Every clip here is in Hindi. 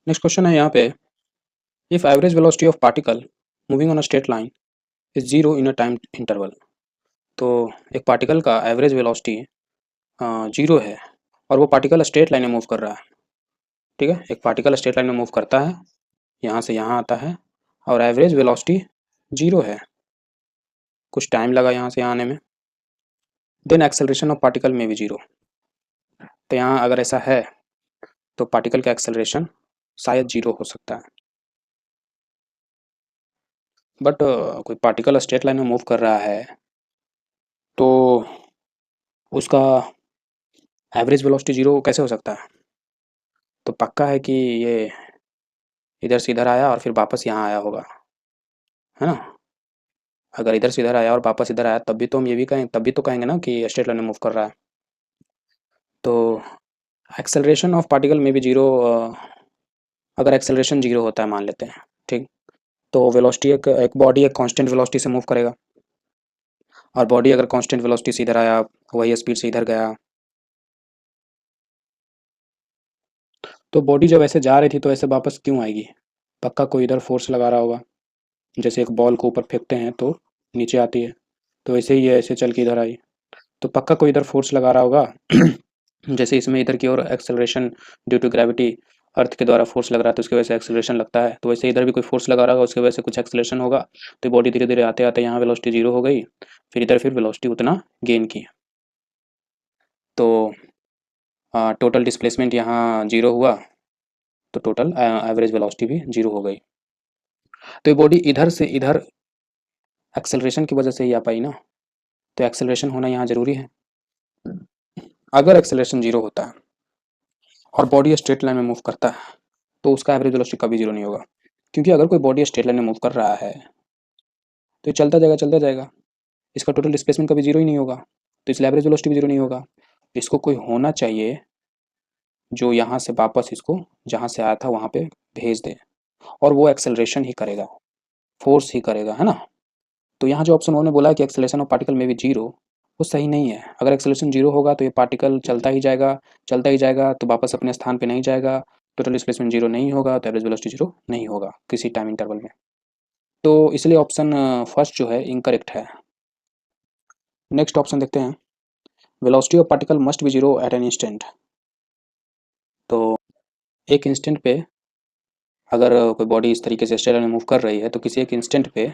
नेक्स्ट क्वेश्चन है यहाँ पे, if average velocity of particle moving on a straight line is zero in a time interval. तो एक पार्टिकल का एवरेज वेलोसिटी जीरो है और वो पार्टिकल स्ट्रेट लाइन में मूव कर रहा है। ठीक है, एक पार्टिकल स्ट्रेट लाइन में मूव करता है, यहाँ से यहाँ आता है और एवरेज वेलोसिटी जीरो है, कुछ टाइम लगा यहाँ से यहाँ आने में। देन एक्सेलरेशन ऑफ पार्टिकल में भी जीरो। तो यहाँ अगर ऐसा है तो पार्टिकल का एक्सेलरेशन शायद जीरो हो सकता है। बट कोई पार्टिकल स्ट्रेट लाइन में मूव कर रहा है तो उसका एवरेज वेलोसिटी जीरो कैसे हो सकता है? तो पक्का है कि ये इधर से इधर आया और फिर वापस यहाँ आया होगा, है ना। अगर इधर से इधर आया और वापस इधर आया तब भी तो हम ये भी कहें, तब भी तो कहेंगे ना कि स्ट्रेट लाइन में मूव कर रहा है। तो एक्सेलरेशन ऑफ पार्टिकल में भी जीरो, अगर एक्सेलरेशन जीरो होता है मान लेते हैं, ठीक, तो वेलोसिटी एक बॉडी एक कांस्टेंट वेलोसिटी से मूव करेगा और बॉडी अगर कांस्टेंट वेलोसिटी से इधर आया, वही स्पीड से इधर गया, तो बॉडी जब ऐसे जा रही थी तो ऐसे वापस क्यों आएगी? पक्का कोई इधर फोर्स लगा रहा होगा, जैसे एक बॉल को ऊपर फेंकते हैं तो नीचे आती है, तो ऐसे ही ये ऐसे चल के इधर आई, तो पक्का कोई इधर फोर्स लगा रहा होगा। जैसे इसमें इधर की ओर एक्सेलरेशन ड्यू टू ग्रेविटी, अर्थ के द्वारा फोर्स लग रहा है तो उसकी वजह से एक्सेलरेशन लगता है, तो वैसे इधर भी कोई फोर्स लगा रहा होगा, उसकी वजह से कुछ एक्सेलरेशन होगा, तो बॉडी धीरे धीरे आते आते यहाँ वेलोसिटी जीरो हो गई, फिर इधर फिर वेलोसिटी उतना गेन की, तो टोटल डिस्प्लेसमेंट यहाँ जीरो हुआ, तो टोटल एवरेज वेलोसिटी भी जीरो हो गई। तो ये बॉडी इधर से इधर एक्सेलरेशन की वजह से ही आ पाई ना, तो एक्सेलरेशन होना यहाँ जरूरी है। अगर एक्सेलरेशन जीरो होता है और बॉडी स्ट्रेट लाइन में मूव करता है तो उसका एवरेज वेलोसिटी कभी जीरो नहीं होगा, क्योंकि अगर कोई बॉडी स्ट्रेट लाइन में मूव कर रहा है तो ये चलता जाएगा, इसका टोटल डिस्प्लेसमेंट कभी जीरो ही नहीं होगा, तो इसलिए एवरेज वेलोसिटी भी जीरो नहीं होगा। इसको कोई होना चाहिए जो यहाँ से वापस इसको जहाँ से आया था वहाँ पे भेज दे, और वो एक्सेलरेशन ही करेगा, फोर्स ही करेगा, है ना। तो यहाँ जो ऑप्शन उन्होंने बोला है कि एक्सेलरेशन ऑफ पार्टिकल में भी जीरो, वो सही नहीं है। अगर एक्सेलरेशन जीरो होगा तो ये पार्टिकल चलता ही जाएगा तो वापस अपने स्थान पे नहीं जाएगा, टोटल डिस्प्लेसमेंट जीरो नहीं होगा, तो एवरेज वेलोसिटी जीरो नहीं होगा किसी टाइम इंटरवल में। तो इसलिए ऑप्शन फर्स्ट जो है इनकरेक्ट है। नेक्स्ट ऑप्शन देखते हैं, velocity of particle must be zero at an instant. तो एक इंस्टेंट पे अगर कोई बॉडी इस तरीके से स्ट्रेट में मूव कर रही है तो किसी एक इंस्टेंट पे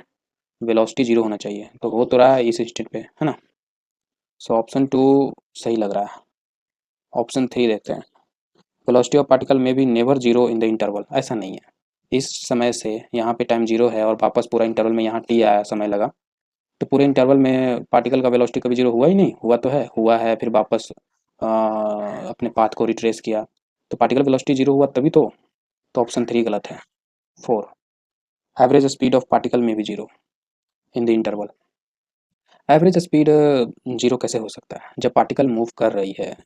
वेलोसिटी जीरो होना चाहिए, तो हो तो रहा है इस इंस्टेंट पे, है ना। सो ऑप्शन टू सही लग रहा है। ऑप्शन थ्री देखते हैं, वेलोसिटी ऑफ पार्टिकल में भी never zero in the interval. ऐसा नहीं है, इस समय से यहाँ पे टाइम जीरो है और वापस पूरा इंटरवल में यहाँ टी आया समय लगा, तो पूरे इंटरवल में पार्टिकल का वेलोसिटी कभी जीरो हुआ ही नहीं, हुआ तो है, हुआ है, फिर वापस अपने पाथ को रिट्रेस किया, तो पार्टिकल वेलोसिटी जीरो हुआ तभी तो ऑप्शन थ्री गलत है। Four, average speed of particle में भी zero in the interval. Average speed zero कैसे हो सकता है? जब पार्टिकल मूव कर रही है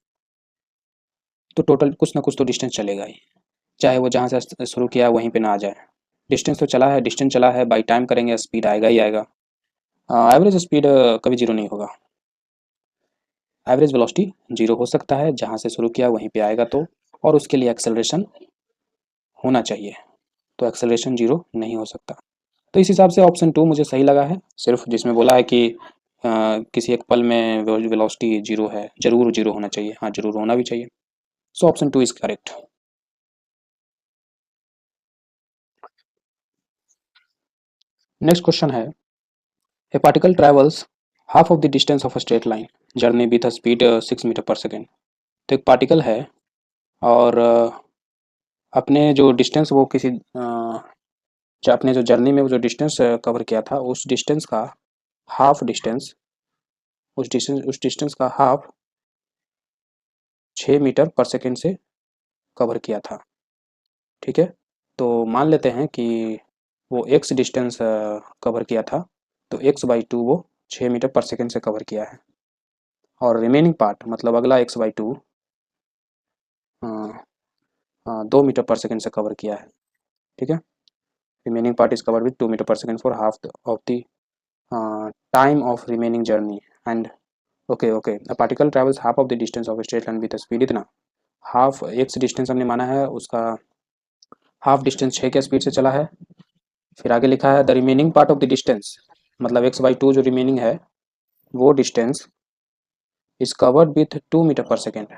तो टोटल कुछ ना कुछ तो डिस्टेंस चलेगा ही, चाहे वो जहाँ से शुरू किया वहीं पे ना आ जाए, डिस्टेंस तो चला है, डिस्टेंस चला है, बाई टाइम करेंगे स्पीड आएगा ही आएगा। एवरेज स्पीड कभी जीरो नहीं होगा, एवरेज वेलोसिटी जीरो हो सकता है जहाँ से शुरू किया वहीं पे आएगा तो, और उसके लिए एक्सेलरेशन होना चाहिए, तो एक्सेलरेशन जीरो नहीं हो सकता। तो इस हिसाब से ऑप्शन टू मुझे सही लगा है, सिर्फ जिसमें बोला है कि किसी एक पल में वेलोसिटी जीरो है, जरूर जीरो होना चाहिए, हाँ जरूर होना भी चाहिए। So option two is correct. Next question है, a particle travels half of the distance of a straight line journey with a speed 6 metre per second. तो एक पार्टिकल है और अपने जो डिस्टेंस वो किसी अपने जो जर्नी में वो जो डिस्टेंस कवर किया था उस डिस्टेंस का हाफ डिस्टेंस, उस डिस्टेंस का हाफ 6 मीटर पर सेकेंड से कवर किया था। ठीक है, तो मान लेते हैं कि वो एक्स डिस्टेंस कवर किया था, तो एक्स बाई टू वो 6 मीटर पर सेकेंड से कवर किया है, और रिमेनिंग पार्ट मतलब अगला x by two 2 metre per second से कवर किया है। ठीक है, remaining part is cover with 2 metre per second for half of the time of remaining journey and okay okay a particle travels half of the distance of straight line with speed, इतना हाफ एक्स डिस्टेंस हमने माना है, उसका हाफ डिस्टेंस 6 के स्पीड से चला है। फिर आगे लिखा है the remaining part of the distance, मतलब x/2 जो रिमेनिंग है वो distance is covered with 2 metre per second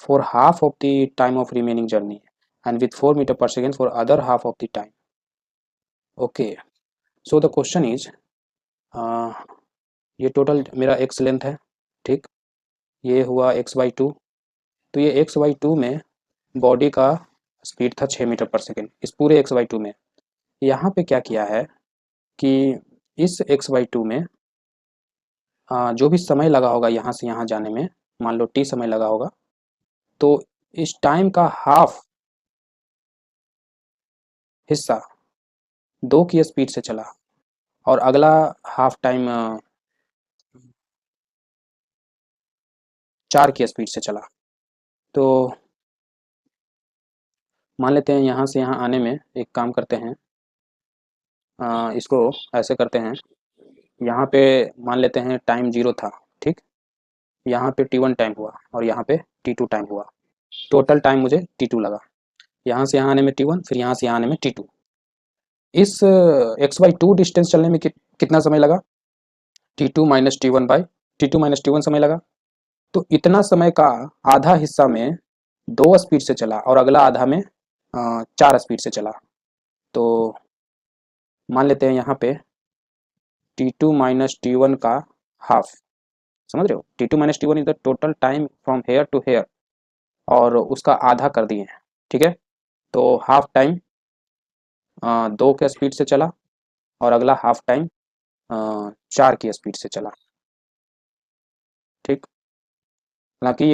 for half of the time of remaining journey and with 4 metre per second for other half of the time. Okay, so the question is, ये टोटल मेरा x लेंथ है, ठीक, ये हुआ x/2, तो ये x/2 में बॉडी का स्पीड था 6 मीटर पर सेकेंड इस पूरे x/2 में। यहाँ पे क्या किया है कि इस x/2 में जो भी समय लगा होगा यहाँ से यहाँ जाने में, मान लो t समय लगा होगा, तो इस टाइम का हाफ हिस्सा 2 की स्पीड से चला और अगला हाफ टाइम 4 की स्पीड से चला। तो मान लेते हैं यहाँ से यहाँ आने में एक काम करते हैं, इसको ऐसे करते हैं, यहाँ पे मान लेते हैं टाइम 0 था, ठीक, यहाँ पे t1 टाइम हुआ और यहाँ पे t2 टाइम हुआ, टोटल टाइम मुझे t2 लगा। यहाँ से यहाँ आने में t1, फिर यहाँ से यहाँ आने में t2। इस x/2 डिस्टेंस चलने में कितना समय लगा? t2 माइनस t1 समय लगा। तो इतना समय का आधा हिस्सा में 2 स्पीड से चला और अगला आधा में 4 स्पीड से चला। तो मान लेते हैं यहाँ पे t2 माइनस t1 का हाफ, समझ रहे हो, t2 minus t1 is the total time from here to here, और उसका आधा कर दिए हैं, ठीक है। तो हाफ टाइम 2 के स्पीड से चला और अगला हाफ टाइम 4 की स्पीड से चला, ठीक। हालांकि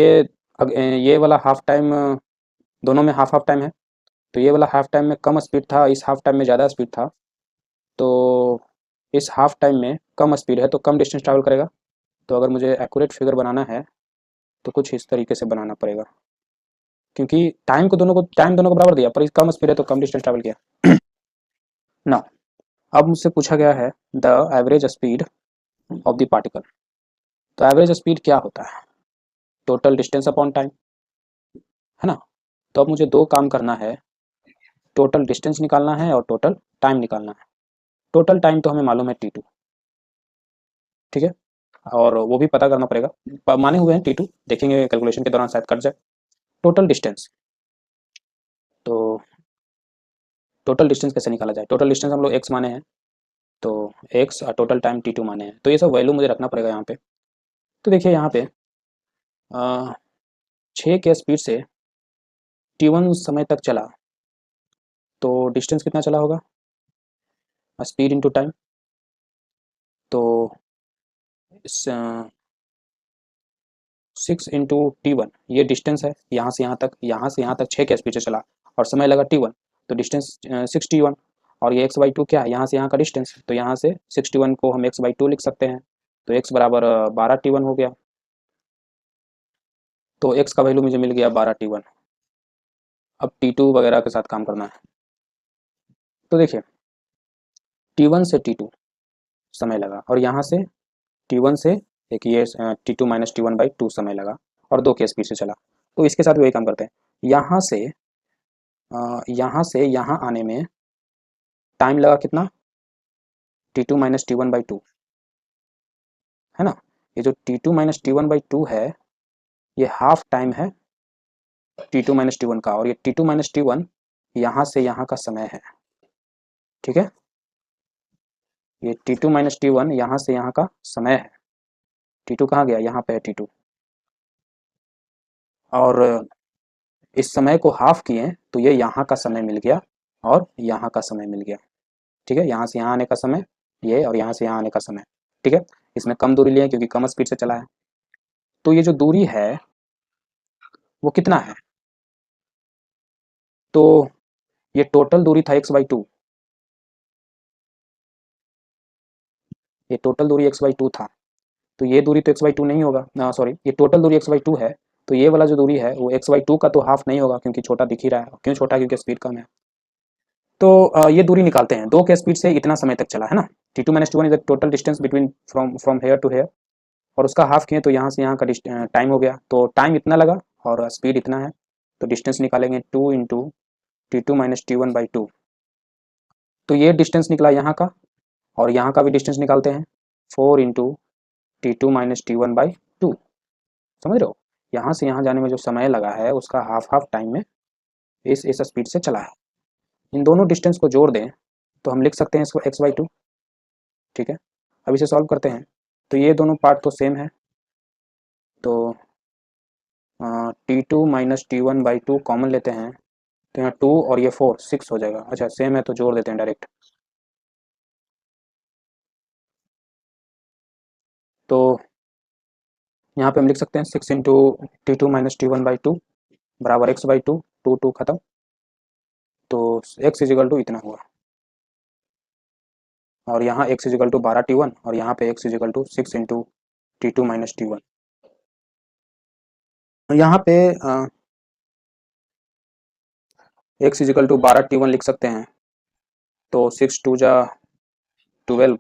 ये वाला हाफ टाइम दोनों में हाफ हाफ टाइम है, तो ये वाला हाफ टाइम में कम स्पीड था, इस हाफ टाइम में ज़्यादा स्पीड था, तो इस हाफ टाइम में कम स्पीड है तो कम डिस्टेंस ट्रैवल करेगा। तो अगर मुझे एक्यूरेट फिगर बनाना है तो कुछ इस तरीके से बनाना पड़ेगा, क्योंकि टाइम दोनों को बराबर दिया, पर इस कम स्पीड है तो कम डिस्टेंस ट्रैवल किया ना। अब मुझसे पूछा गया है the average speed of the particle. तो एवरेज स्पीड क्या होता है? टोटल डिस्टेंस अपॉन टाइम, है ना। तो अब मुझे 2 काम करना है, टोटल डिस्टेंस निकालना है और टोटल टाइम निकालना है। टोटल टाइम तो हमें मालूम है t2, ठीक है, और वो भी पता करना पड़ेगा, माने हुए हैं t2, देखेंगे कैलकुलेशन के दौरान शायद कट जाए। टोटल डिस्टेंस, तो टोटल डिस्टेंस कैसे निकाला जाए? टोटल डिस्टेंस हम लोग x माने हैं, तो x और टोटल टाइम t2 माने हैं, तो ये सब वैल्यू मुझे रखना पड़ेगा यहाँ पे। तो देखिए यहाँ पे 6 के स्पीड से t1 समय तक चला, तो डिस्टेंस कितना चला होगा? स्पीड इनटू टाइम, तो 6 इंटू t1 ये डिस्टेंस है, यहाँ से यहाँ तक 6 के स्पीड से चला और समय लगा t1, तो डिस्टेंस 6t1, और ये x/2 क्या है? यहाँ से यहाँ का डिस्टेंस, तो यहाँ से 61 को हम x/2 लिख सकते हैं, तो x बराबर 12t1 हो गया। तो x का वैल्यू मुझे मिल गया 12t1। अब t2 वगैरह के साथ काम करना है। तो देखिए t1 से t2 समय लगा और यहाँ से t1 से एक ये t2 माइनस t1/2 समय लगा और 2 के स्पीड से चला। तो इसके साथ वही काम करते हैं, यहाँ से यहाँ आने में टाइम लगा कितना? t2 माइनस t1/2, है ना। ये जो t2 माइनस t1/2 है ये हाफ टाइम है t2 माइनस t1 का, और ये t2 माइनस t1 यहाँ से यहाँ का समय है, ठीक है। ये t2 माइनस t1 यहाँ से यहाँ का समय है, t2 कहाँ गया? यहाँ पे है t2, और इस समय को हाफ किए तो ये यहाँ का समय मिल गया और यहाँ का समय मिल गया, ठीक है। यहाँ से यहाँ आने का समय ये, और यहाँ से यहाँ आने का समय, ठीक है। इसमें कम दूरी लिए क्योंकि कम स्पीड से चला है। तो ये जो दूरी है वो कितना है? तो ये टोटल दूरी था x/2, ये टोटल दूरी x/2 था, तो ये दूरी तो x/2 नहीं होगा, सॉरी, ये टोटल दूरी x/2 है, तो ये वाला जो दूरी है वो x/2 का तो हाफ नहीं होगा, क्योंकि छोटा दिख ही रहा है। क्यों छोटा? क्योंकि स्पीड कम है। तो ये दूरी निकालते हैं, 2 के स्पीड से इतना समय तक चला, है ना। t2 minus t1 is the total distance between from here to here, और उसका हाफ किए तो यहाँ से यहाँ का टाइम हो गया, तो टाइम इतना लगा और स्पीड इतना है, तो डिस्टेंस निकालेंगे 2 into T2 minus T1 by 2। तो ये डिस्टेंस निकला यहाँ का और यहाँ का भी डिस्टेंस निकालते हैं, 4 into T2 minus T1 by 2। समझ रहे हो, यहाँ से यहाँ जाने में जो समय लगा है उसका हाफ टाइम में इस स्पीड से चला है। इन दोनों डिस्टेंस को जोड़ दें तो हम लिख सकते हैं इसको x बाई 2। ठीक है, अब इसे सॉल्व करते हैं तो ये दोनों पार्ट तो सेम है, तो T2 minus T1 by 2 common लेते हैं तो यहाँ 2 और ये 4 6 हो जाएगा। अच्छा सेम है तो जोड़ देते हैं डायरेक्ट। तो यहाँ पे हम लिख सकते हैं 6 into T2 minus T1 by 2 बराबर x बाई 2, 2 2 खत्म, तो x इजिकल टू इतना हुआ और यहाँ x इजिकल टू 12 T1 और यहाँ पे x is equal to 6 into T2 minus T1। यहाँ पे x इजिकल टू 12 T1 लिख सकते हैं, तो 6 2 जा 12,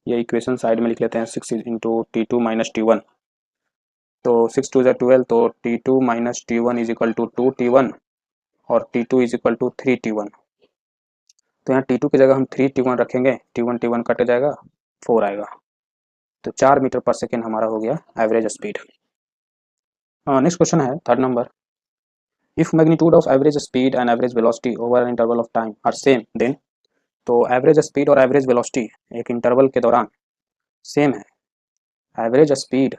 ये इक्वेशन साइड में लिख लेते हैं, 6 इंटू T2 माइनस T1, तो 6 2 जा 12, तो T2 minus T1 is equal to 2 T1 और T2 is equal to 3 T1। तो यहाँ T2 की जगह हम 3 T1 रखेंगे, T1 कट जाएगा, 4 आएगा, तो 4 मीटर पर सेकेंड हमारा हो गया एवरेज स्पीड। नेक्स्ट क्वेश्चन है 3rd number, if magnitude of average speed and average velocity over an interval of time are same then. तो एवरेज स्पीड और एवरेज वेलोसिटी एक इंटरवल के दौरान सेम है, एवरेज स्पीड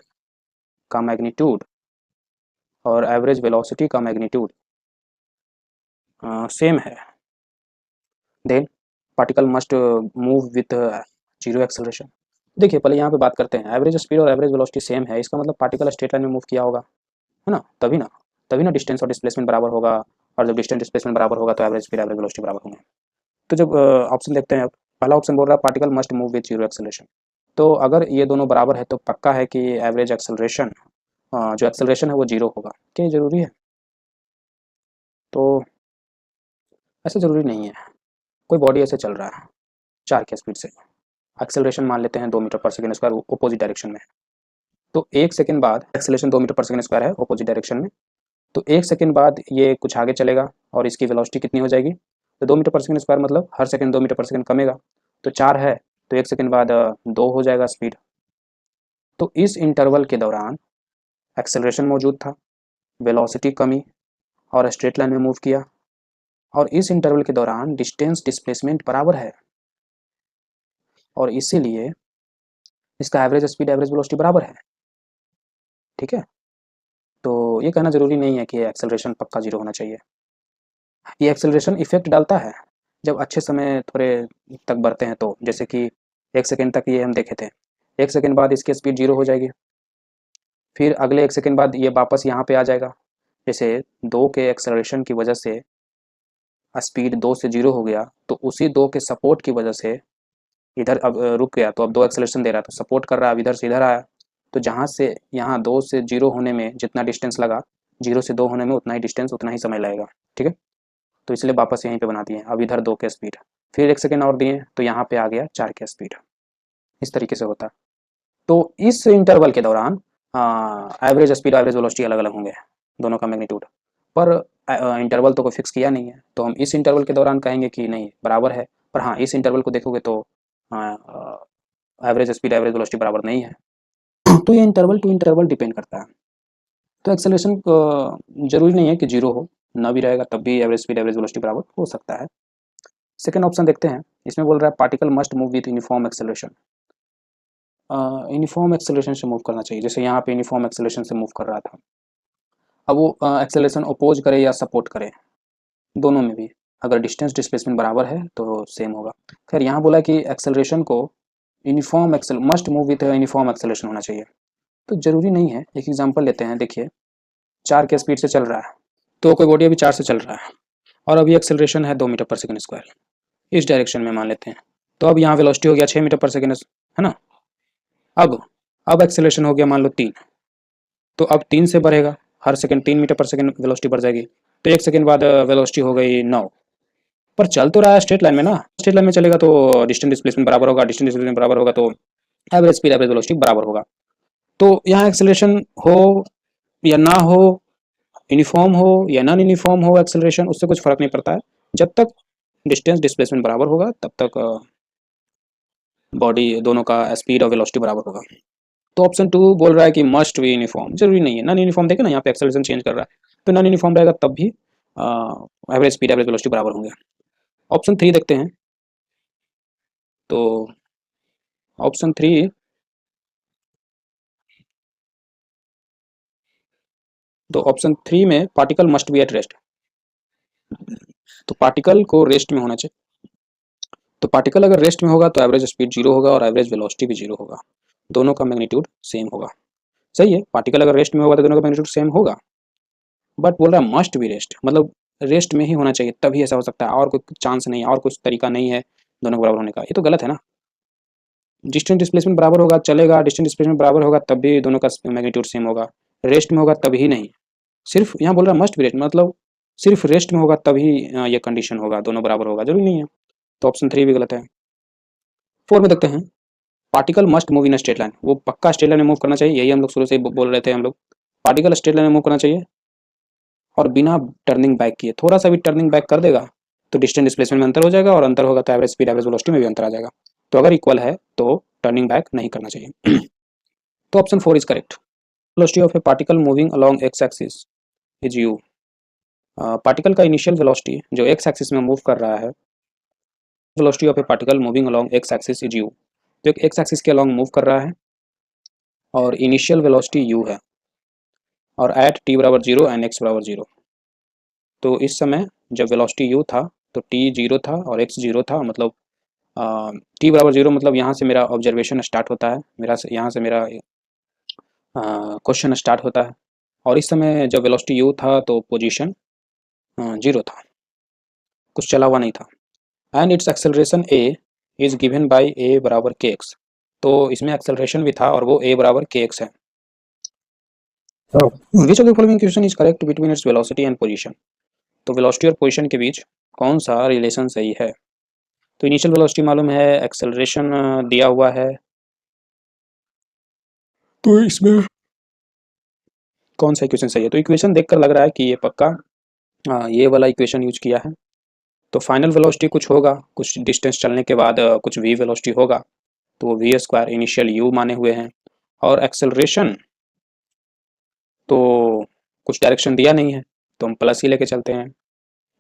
का मैग्नीट्यूड और एवरेज वेलोसिटी का मैग्नीट्यूड सेम है, then particle must move with zero acceleration. देखिए पहले यहाँ पे बात करते हैं, एवरेज स्पीड और एवरेज वेलोसिटी सेम है, इसका मतलब पार्टिकल स्ट्रेट लाइन में मूव किया होगा, है ना, तभी ना डिस्टेंस और डिस्प्लेसमेंट बराबर होगा, और जब डिस्टेंस डिस्प्लेसमेंट बराबर होगा तो एवरेज स्पीड एवरेज वेलोसिटी बराबर होंगे। तो जब ऑप्शन देखते हैं, पहला ऑप्शन बोल रहा है particle must move with zero acceleration, तो अगर ये दोनों बराबर है तो पक्का है कि एवरेज एक्सेलरेशन जो एक्सेलरेशन है वो जीरो होगा। क्या ये ज़रूरी है? तो ऐसा ज़रूरी नहीं है। कोई बॉडी ऐसे चल रहा है 4 की स्पीड से, एक्सेलरेशन मान लेते हैं 2 metre per second square opposite direction में, तो 1 सेकंड बाद acceleration 2 metre per second square है अपोजिट डायरेक्शन में, तो 1 सेकंड बाद ये कुछ आगे चलेगा और इसकी वेलोसिटी कितनी हो जाएगी, तो 2 मीटर पर सेकेंड स्क्वायर मतलब हर सेकंड 2 मीटर पर सेकेंड कमेगा, तो 4 है तो 1 सेकंड बाद 2 हो जाएगा स्पीड। तो इस इंटरवल के दौरान एक्सेलरेशन मौजूद था, वेलोसिटी कमी और स्ट्रेट लाइन में मूव किया, और इस इंटरवल के दौरान डिस्टेंस डिस्प्लेसमेंट बराबर है और इसीलिए इसका एवरेज स्पीड एवरेज वेलोसिटी बराबर है। ठीक है, तो ये कहना ज़रूरी नहीं है कि एक्सेलरेशन पक्का जीरो होना चाहिए। ये एक्सेलरेशन इफेक्ट डालता है जब अच्छे समय थोड़े तक बढ़ते हैं, तो जैसे कि 1 सेकंड तक ये हम देखे थे, 1 सेकंड बाद इसकी स्पीड जीरो हो जाएगी, फिर अगले 1 सेकंड बाद ये वापस यहाँ पे आ जाएगा। जैसे 2 के एक्सेलरेशन की वजह से स्पीड 2 से जीरो हो गया, तो उसी 2 के सपोर्ट की वजह से इधर अब रुक गया, तो अब 2 एक्सेलरेशन दे रहा है तो सपोर्ट कर रहा है, अब इधर से इधर आया, तो जहाँ से यहाँ 2 से जीरो होने में जितना डिस्टेंस लगा, 0 से 2 होने में उतना ही डिस्टेंस उतना ही समय लगेगा। ठीक है, तो इसलिए वापस यहीं पे बना दिए, अब इधर 2 के स्पीड, फिर 1 सेकेंड और दिए तो यहाँ पे आ गया 4 के स्पीड। इस तरीके से होता है। तो इस इंटरवल के दौरान एवरेज स्पीड एवरेज वेलोसिटी अलग अलग होंगे, दोनों का मैग्नीट्यूड, पर इंटरवल तो कोई फिक्स किया नहीं है, तो हम इस इंटरवल के दौरान कहेंगे कि नहीं बराबर है, पर हाँ इस इंटरवल को देखोगे तो एवरेज स्पीड एवरेज वेलोसिटी बराबर नहीं है। तो ये इंटरवल टू इंटरवल डिपेंड करता है। तो एक्सेलरेशन जरूरी नहीं है कि जीरो हो, ना भी रहेगा तब भी एवरेज स्पीड एवरेज वेलोसिटी बराबर हो सकता है। सेकेंड ऑप्शन देखते हैं, इसमें बोल रहा है particle must move with uniform acceleration. Uniform acceleration से मूव करना चाहिए, जैसे यहाँ पे यूनिफॉर्म एक्सेलरेशन से मूव कर रहा था, अब वो एक्सेलरेशन अपोज करे या सपोर्ट करे, दोनों में भी अगर डिस्टेंस डिस्प्लेसमेंट बराबर है तो सेम होगा। खैर यहाँ बोला कि एक्सेलरेशन को uniform must move with uniform acceleration होना चाहिए, तो ज़रूरी नहीं है। एक एग्जांपल लेते हैं, देखिए 4 के स्पीड से चल रहा है, तो कोई बॉडी अभी 4 से चल रहा है और अभी एक्सेलरेशन है 2 मीटर पर सेकेंड स्क्वायर, इस डायरेक्शन में मान लेते हैं, तो अब यहाँ वेलोसिटी हो गया 6 मीटर पर सेकेंड, है ना। अब एक्सेलरेशन हो गया मान लो 3, तो अब 3 से बढ़ेगा, हर सेकंड 3 मीटर पर सेकंड वेलोसिटी बढ़ जाएगी, तो 1 सेकंड बाद वेलोसिटी हो गई 9, पर चल तो रहा है स्ट्रेट लाइन में ना, स्ट्रेट लाइन में चलेगा तो डिस्टेंस डिस्प्लेसमेंट बराबर होगा, डिस्टेंस डिस्प्लेसमेंट बराबर होगा तो एवरेज स्पीड एवरेज वेलोसिटी बराबर होगा। तो यहाँ एक्सेलरेशन हो या ना हो यूनिफॉर्म हो या नॉन यूनिफॉर्म हो एक्सेलरेशन, उससे कुछ फर्क नहीं पड़ता है। जब तक डिस्टेंस डिस्प्लेसमेंट बराबर होगा तब तक बॉडी दोनों का स्पीड और वेलोसिटी बराबर होगा। तो ऑप्शन 2 बोल रहा है कि मस्ट बी यूनिफॉर्म, जरूरी नहीं है। नॉन यूनिफॉर्म देखे ना, यहाँ पे एक्सेलरेशन चेंज कर रहा है, तो नॉन यूनिफॉर्म रहेगा तब भी एवरेज स्पीड एवरेज वेलोसिटी बराबर होंगे। ऑप्शन 3 देखते हैं। तो ऑप्शन 3, तो ऑप्शन 3 में particle must B at rest. तो पार्टिकल को रेस्ट में होना चाहिए। तो पार्टिकल अगर रेस्ट में होगा तो एवरेज स्पीड जीरो होगा और एवरेज वेलोसिटी भी जीरो होगा, दोनों का मैग्नीट्यूड सेम होगा। सही है, पार्टिकल अगर रेस्ट में होगा तो दोनों का मैग्नीट्यूड सेम होगा। बट बोल रहा है मस्ट बी रेस्ट, मतलब रेस्ट में ही होना चाहिए तभी ऐसा हो सकता है, और कोई चांस नहीं है, और कुछ तरीका नहीं है दोनों के बराबर होने का। ये तो गलत है ना। डिस्टेंस डिस्प्लेसमेंट बराबर होगा चलेगा, डिस्टेंस डिस्प्लेसमेंट बराबर होगा तब भी दोनों का मैग्नीट्यूड सेम होगा, रेस्ट में होगा तभी नहीं। सिर्फ यहाँ बोल रहा है मस्ट बी रेस्ट, मतलब सिर्फ रेस्ट में होगा तभी ये कंडीशन होगा, दोनों बराबर होगा, जरूरी नहीं है। तो ऑप्शन 3 भी गलत है। 4 में देखते हैं। Particle must move in straight line, वो पक्का स्ट्रेट लाइन में मूव करना चाहिए, यही हम लोग शुरू से बोल रहे थे हम लोग। पार्टिकल स्ट्रेट लाइन में मूव करना चाहिए और बिना टर्निंग बैक किए, थोड़ा सा भी टर्निंग बैक कर देगा तो डिस्टेंस डिस्प्लेसमेंट में अंतर हो जाएगा, और अंतर होगा तो एवरेज स्पीड एवरेज वेलोसिटी में भी अंतर आ जाएगा। तो अगर इक्वल है तो टर्निंग बैक नहीं करना चाहिए। तो option 4 is correct. Velocity of A particle moving along x axis is you. Particle का इनिशियल वेलोसिटी जो एक्स एक्सिस में मूव कर रहा है, velocity of A particle moving along x axis is you. तो एक एक्स एक्सिस के अलोंग मूव कर रहा है और इनिशियल वेलोसिटी यू है, और एट टी बराबर जीरो एंड एक्स बराबर जीरो। तो इस समय जब वेलोसिटी यू था तो टी जीरो था और एक्स जीरो था, मतलब टी बराबर जीरो, मतलब यहाँ से मेरा ऑब्जर्वेशन स्टार्ट होता है, मेरा यहाँ से मेरा क्वेश्चन स्टार्ट होता है। और इस समय जब वेलोसिटी यू था तो पोजीशन जीरो था, कुछ चला हुआ नहीं था। And its acceleration a is given by a बराबर के एक्स। तो इसमें एक्सेलरेशन भी था और वो ए बराबर के एक्स है। Which of the following equation is correct between its velocity and position. तो वेलोसिटी और पोजीशन के बीच कौन सा रिलेशन सही है। तो इनिशियल वेलोसिटी मालूम है, एक्सेलरेशन दिया हुआ है, तो इसमें कौन सा इक्वेशन सही है। तो इक्वेशन देखकर लग रहा है कि ये पक्का ये वाला इक्वेशन यूज किया है। तो फाइनल वेलोसिटी कुछ होगा, कुछ डिस्टेंस चलने के बाद कुछ वी वेलोसिटी होगा, तो वो वी स्क्वायर इनिशियल यू माने हुए हैं। और एक्सेलरेशन तो कुछ डायरेक्शन दिया नहीं है, तो हम प्लस ही लेके चलते हैं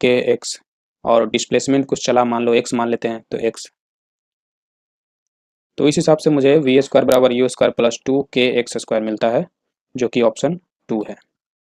के एक्स, और डिस्प्लेसमेंट कुछ चला, मान लो एक्स मान लेते हैं तो एक्स। तो इस हिसाब से मुझे वी स्क्वायर बराबर यू स्क्वायर प्लस 2 के एक्स स्क्वायर मिलता है, जो कि ऑप्शन 2 है।